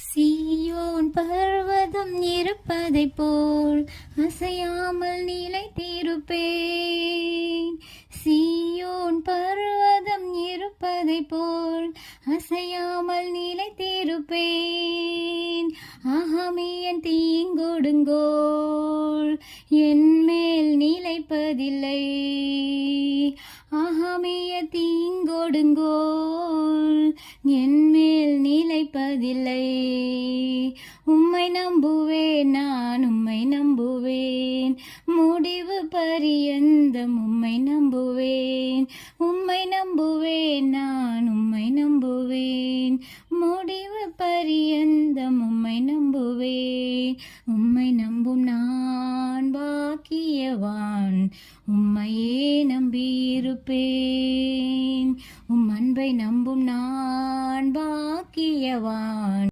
சீயோன் பர்வதம் இருப்பதைப் போல் அசையாமல் நிலைத்திருப்பேன். சீயோன் பர்வதம் இருப்பதைப் போல் அசையாமல் நிலைத்திருப்பேன். அகமியன் தீங்கொடுங்கோல் என் மேல் நிலைப்பதில்லை. அகமிய தீங்கொடுங்கோல் என் மேல் நிலைப்பதில்லை. உம்மை நம்புவேன், நான் உம்மை நம்புவேன், முடிவு பரியந்தம் உம்மை நம்புவேன். உம்மை நம்புவேன், நான் உம்மை நம்புவேன், முடிவு பரியந்தம் உம்மை நம்புவேன். உம்மை நம்பும் நான் பாக்கியவான், உம்மையே நம்பியிருப்பேன். உம் அன்பை நம்பும் நான் பாக்கியவான்.